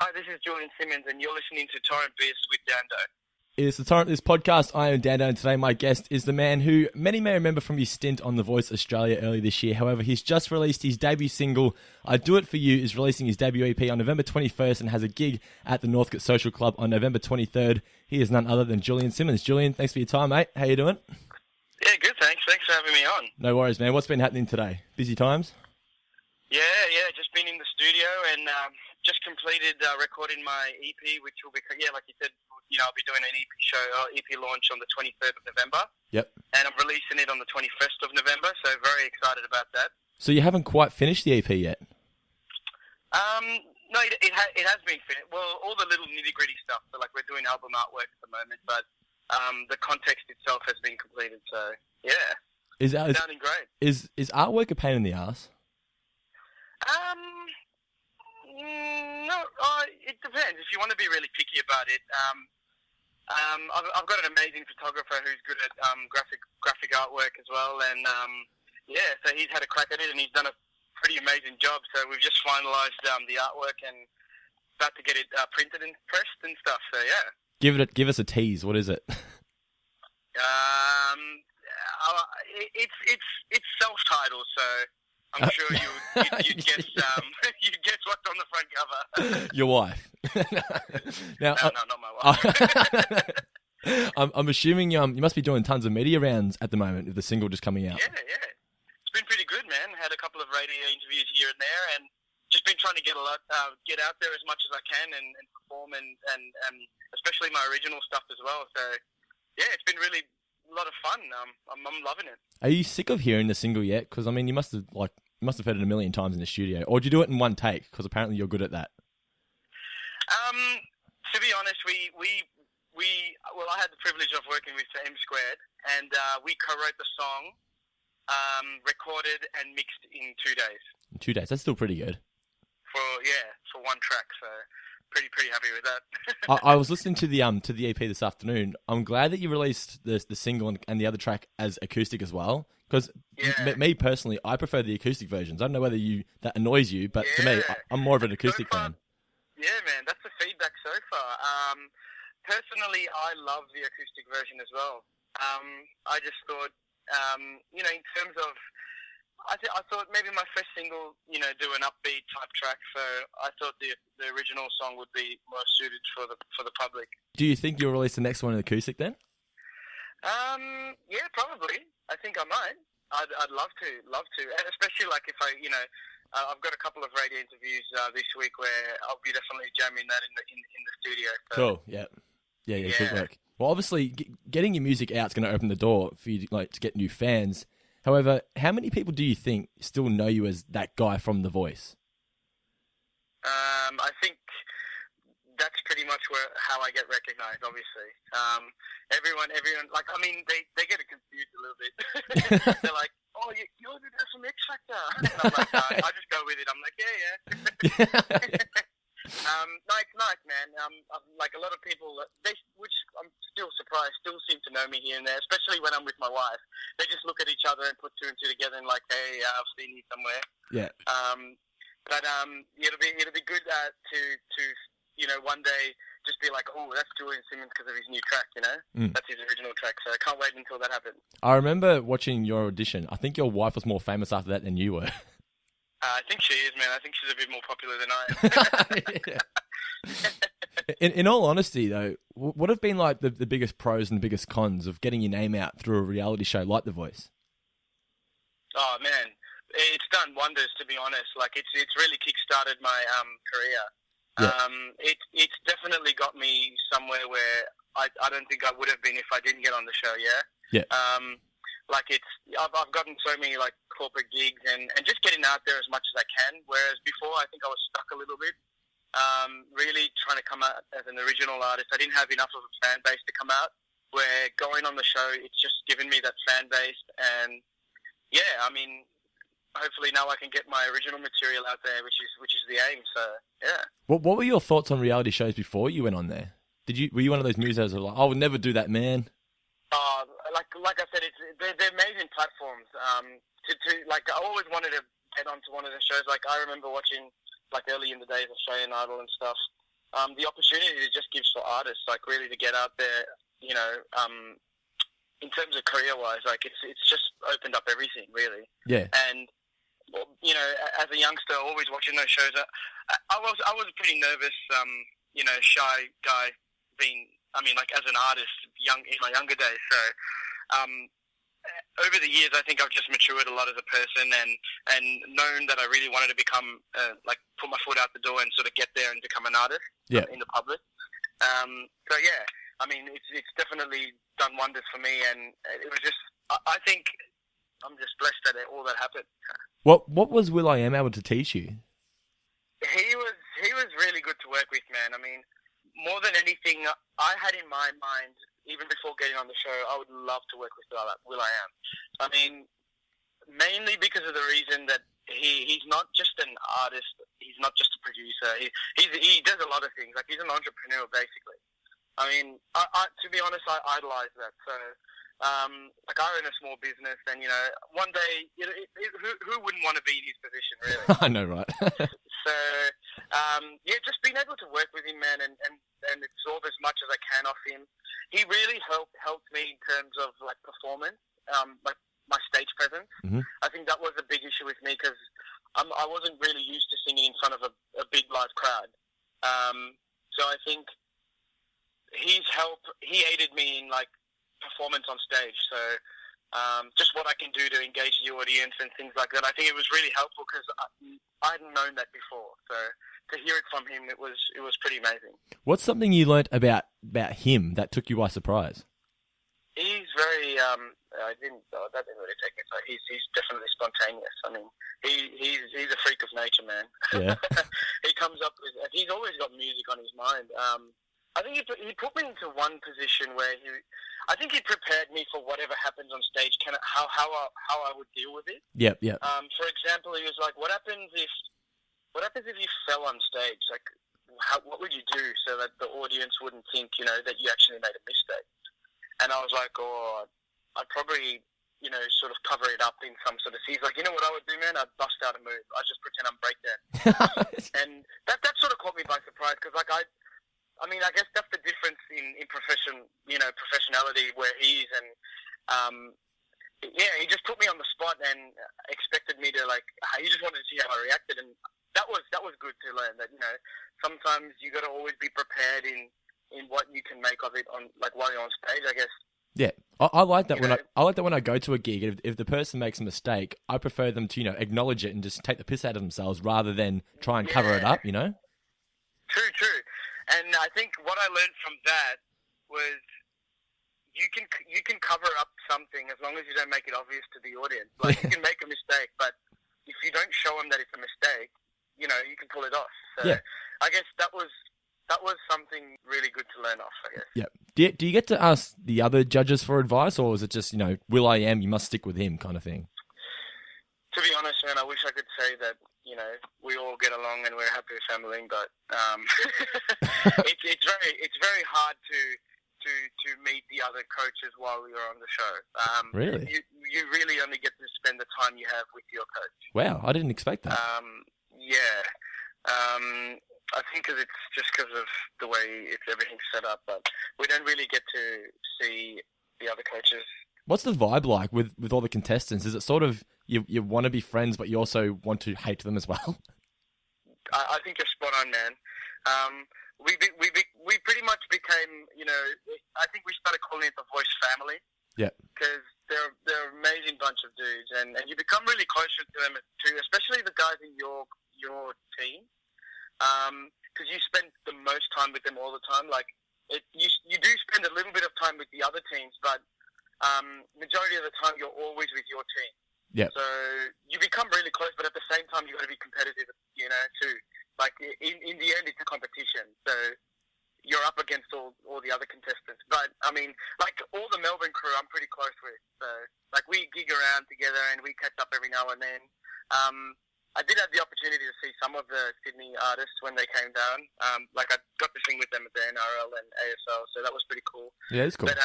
Hi, this is Julian Simonsz, and you're listening to Torrent with Dando. It is the Torrent This podcast. I am Dando, and today my guest is the man who many may remember from his stint on The Voice Australia earlier this year. However, he's just released his debut single, I Do It For You, is releasing his debut EP on November 21st and has a gig at the Northcote Social Club on November 23rd. He is none other than Julian Simonsz. Julian, thanks for your time, mate. How you doing? Yeah, good, thanks. Thanks for having me on. No worries, man. What's been happening today? Busy times? Yeah, just been in the studio and just completed recording my EP, which will be, like you said, I'll be doing an EP show, EP launch on the 23rd of November. Yep. And I'm releasing it on the 21st of November, so very excited about that. So you haven't quite finished the EP yet? No, it has been finished. Well, all the little nitty-gritty stuff, so like we're doing album artwork at the moment, but the context itself has been completed, so yeah. It's sounding great. Is artwork a pain in the ass? No, it depends. If you want to be really picky about it, I've got an amazing photographer who's good at graphic artwork as well, and so he's had a crack at it and he's done a pretty amazing job. So we've just finalised the artwork and about to get it printed and pressed and stuff. So yeah, give us a tease. What is it? It's self-titled, so I'm sure you'd guess you'd guess what's on the front cover. Your wife. No, not my wife. I'm assuming you must be doing tons of media rounds at the moment with the single just coming out. Yeah. It's been pretty good, man. Had a couple of radio interviews here and there, and just been trying to get out there as much as I can and perform and especially my original stuff as well. So yeah, it's been really a lot of fun. I'm loving it. Are you sick of hearing the single yet? Because I mean, you must have heard it a million times in the studio, or did you do it in one take? Because apparently you're good at that. To be honest, I had the privilege of working with M Squared, and we co-wrote the song, recorded and mixed in 2 days. In 2 days, that's still pretty good. For one track, so pretty happy with that. I was listening to the EP this afternoon. I'm glad that you released the single and the other track as acoustic as well, because me personally, I prefer the acoustic versions. I don't know whether that annoys you, but to me, I'm more of an acoustic fan. Yeah, man, that's the feedback so far. Personally, I love the acoustic version as well. I just thought, in terms of, I thought maybe my first single, do an upbeat type track. So I thought the original song would be more suited for the public. Do you think you'll release the next one in acoustic then? Yeah, probably. I think I might. I'd love to, and especially like if I've got a couple of radio interviews this week where I'll be definitely jamming that in the studio. So. Cool. Yeah. Good work. Well, obviously, getting your music out is going to open the door for you to get new fans. However, how many people do you think still know you as that guy from The Voice? I think that's pretty much how I get recognised, obviously. Everyone, like, I mean, they get confused a little bit. They're like, oh, you're the guy from X Factor. And I'm like, I just go with it. I'm like, yeah. No, it's nice, man. Like a lot of people, which I'm still surprised, still seem to know me here and there, especially when I'm with my wife. They just look at each other and put two and two together and like, hey, I've seen you somewhere. Yeah. But it'll be good to one day just be like, oh, that's Julian Simonsz because of his new track, That's his original track, so I can't wait until that happens. I remember watching your audition. I think your wife was more famous after that than you were. I think she is, man. I think she's a bit more popular than I am. In all honesty, though, what have been like the biggest pros and the biggest cons of getting your name out through a reality show like The Voice? Oh, man. It's done wonders, to be honest. Like, it's really kick-started my career. Yeah. It's definitely got me somewhere where I don't think I would have been if I didn't get on the show, Yeah. I've gotten so many like corporate gigs and just getting out there as much as I can. Whereas before, I think I was stuck a little bit. Really trying to come out as an original artist. I didn't have enough of a fan base to come out. Where going on the show, it's just given me that fan base, and yeah, I mean, hopefully now I can get my original material out there, which is the aim. So yeah. What were your thoughts on reality shows before you went on there? Were you one of those musos who were like, I would never do that, man? Like I said, they're amazing platforms. I always wanted to get onto one of the shows. Like I remember watching like early in the days Australian Idol and stuff, the opportunity it just gives for artists, like really to get out there, you know, in terms of career-wise, like it's just opened up everything, really. Yeah. And, you know, as a youngster, always watching those shows, I was a pretty nervous, you know, shy guy like as an artist, in my younger days. So, over the years, I think I've just matured a lot as a person and known that I really wanted to become, put my foot out the door and sort of get there and become an artist in the public. So, yeah, I mean, it's definitely done wonders for me, and it was just, I think I'm just blessed that all that happened. What was will.i.am able to teach you? He was really good to work with, man. I mean, more than anything, I had in my mind, even before getting on the show, I would love to work with will.i.am. I mean, mainly because of the reason that he's not just an artist, he's not just a producer. He does a lot of things. Like, he's an entrepreneur, basically. I mean, to be honest, I idolize that. So, like, I own a small business, and, you know, one day, you know, who wouldn't want to be in his position, really? I know, right? So, yeah, just being able to work with him, man, and absorb as much as I can off him. He really helped me in terms of, like, performance, like my stage presence. Mm-hmm. I think that was a big issue with me because I wasn't really used to singing in front of a big live crowd. So I think he aided me in, like, performance on stage. So just what I can do to engage the audience and things like that. I think it was really helpful because I hadn't known that before. So to hear it from him, it was pretty amazing. What's something you learnt about him that took you by surprise? He's very that didn't really take me. So he's definitely spontaneous. I mean, he's a freak of nature, man. Yeah. He comes up with. He's always got music on his mind. I think he put me into one position where I think he prepared me for whatever happens on stage. How I would deal with it. Yep. For example, he was like, "What happens if you fell on stage? Like, what would you do so that the audience wouldn't think, you know, that you actually made a mistake?" And I was like, "Oh, I'd probably, you know, sort of cover it up in some sort of." He's like, "You know what I would do, man? I'd bust out a move. I'd just pretend I'm breakdancing." And that sort of caught me by surprise because, like, I mean, I guess that's the difference in professionality where he is, and he just put me on the spot and expected me to, like, he just wanted to see how I reacted, and that was good to learn that, you know, sometimes you got to always be prepared in what you can make of it on, like, while you're on stage, I guess. Yeah, I like that I like that when I go to a gig. If the person makes a mistake, I prefer them to, you know, acknowledge it and just take the piss out of themselves rather than try and cover it up. You know. True. And I think what I learned from that was you can cover up something as long as you don't make it obvious to the audience. Like, you can make a mistake, but if you don't show them that it's a mistake, you know, you can pull it off. So yeah. I guess that was something really good to learn off, I guess. Yeah. Do you get to ask the other judges for advice, or is it just, you know, will.i.am, you must stick with him kind of thing? To be honest, man, I wish I could say that, you know, we all get along and we're a happy family, but it's very hard to meet the other coaches while you're on the show. Really? You really only get to spend the time you have with your coach. Wow, I didn't expect that. I think it's just because of the way everything's set up, but we don't really get to see the other coaches. What's the vibe like with all the contestants? Is it sort of you want to be friends, but you also want to hate them as well? I think you're spot on, man. We pretty much became, you know, I think we started calling it the Voice family. Yeah. Because they're an amazing bunch of dudes, and you become really close to them too, especially the guys in your team. Because you spend the most time with them all the time. Like, you do spend a little bit of time with the other teams, but majority of the time you're always with your team. Yeah. So you become really close, but at the same time you got to be competitive, you know, too. Like, in the end, it's a competition. So you're up against all the other contestants. But I mean, like, all the Melbourne crew, I'm pretty close with. So, like, we gig around together and we catch up every now and then. I did have the opportunity to see some of the Sydney artists when they came down. Like, I got to sing with them at the NRL and ASL, so that was pretty cool. Yeah, it's cool. But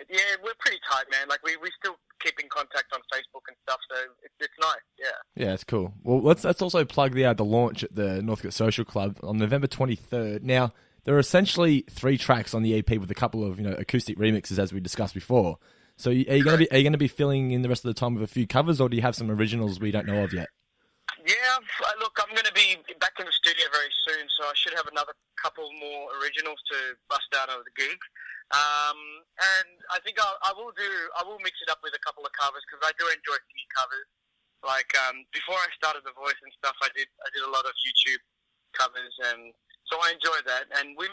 Yeah, we're pretty tight, man. Like, we still keep in contact on Facebook and stuff, so it's nice, yeah. Yeah, it's cool. Well, let's also plug the launch at the Northcote Social Club on November 23rd. Now, there are essentially 3 tracks on the EP with a couple of, acoustic remixes, as we discussed before. So are you going to be filling in the rest of the time with a few covers, or do you have some originals we don't know of yet? Yeah, look, I'm going to be back in the studio very soon, so I should have another couple more originals to bust out of the gig. And I think I will mix it up with a couple of covers, because I do enjoy singing covers. Like, before I started The Voice and stuff, I did a lot of YouTube covers, and so I enjoy that. And we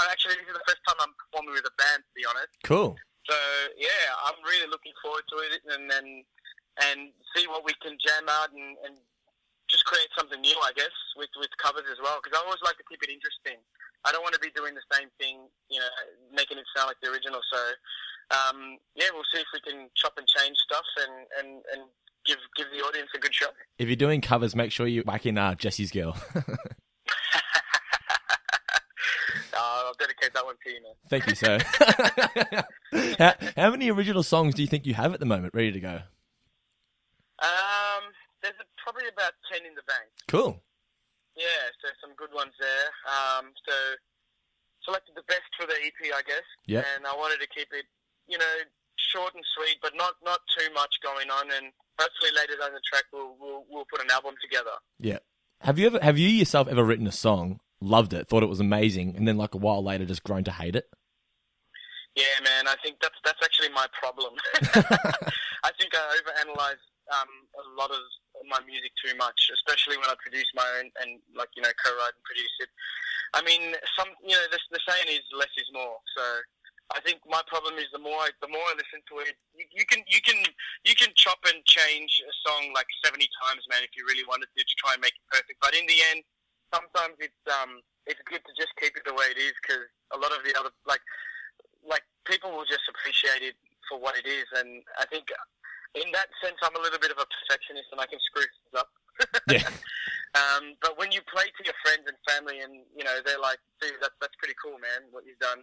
actually, this is the first time I'm performing with a band, to be honest. Cool. So yeah, I'm really looking forward to it, and see what we can jam out and just create something new, I guess, with covers as well. Because I always like to keep it interesting. I don't want to be doing the same thing, making it sound like the original. So we'll see if we can chop and change stuff and give the audience a good show. If you're doing covers, make sure you whack in Jesse's Girl. I'll dedicate that one to you, man. Thank you, sir. How many original songs do you think you have at the moment ready to go? There's probably about 10 in the bank. Cool. Yeah, so some good ones there. So selected the best for the EP, I guess. Yeah. And I wanted to keep it, short and sweet, but not too much going on. And hopefully later down the track we'll put an album together. Yeah. Have you yourself ever written a song, loved it, thought it was amazing, and then like a while later just grown to hate it? Yeah, man. I think that's actually my problem. I think I overanalyze a lot of my music too much, especially when I produce my own and co-write and produce it. I mean, the saying is less is more. So I think my problem is the more I listen to it, you can chop and change a song like 70 times, man, if you really wanted to try and make it perfect. But in the end, sometimes it's good to just keep it the way it is, because a lot of the other like people will just appreciate it for what it is. And I think in that sense, I'm a little bit of a perfectionist, and I can screw things up. Yeah. But when you play to your friends and family, and they're like, "Dude, that's pretty cool, man, what you've done."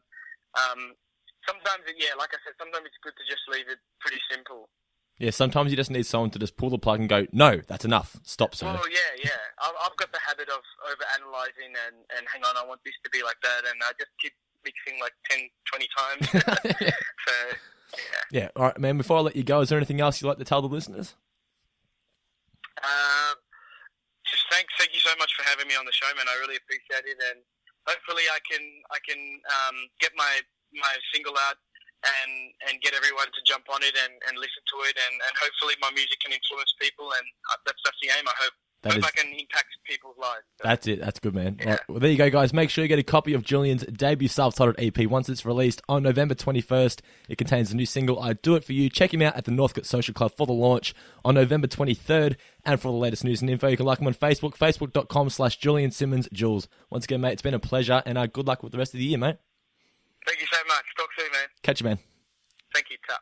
Sometimes, like I said, sometimes it's good to just leave it pretty simple. Yeah, sometimes you just need someone to just pull the plug and go, "No, that's enough. Stop, sir." Well, yeah. I've got the habit of over-analysing and hang on, I want this to be like that, and I just keep mixing like 10, 20 times. So, yeah. Yeah, all right, man, before I let you go, is there anything else you'd like to tell the listeners? Just thank you so much for having me on the show, man. I really appreciate it, and hopefully I can get my single out and get everyone to jump on it and listen to it, and hopefully my music can influence people, and that's the aim. I hope I can impact people's lives. So. That's it. That's good, man. Yeah. Right. Well, there you go, guys. Make sure you get a copy of Julian's debut self-titled EP once it's released on November 21st. It contains a new single, I Do It For You. Check him out at the Northcote Social Club for the launch on November 23rd. And for the latest news and info, you can like him on Facebook, facebook.com/Julian Simonsz Jules. Once again, mate, it's been a pleasure, and good luck with the rest of the year, mate. Thank you so much. Talk soon, man. Catch you, man. Thank you. Ta.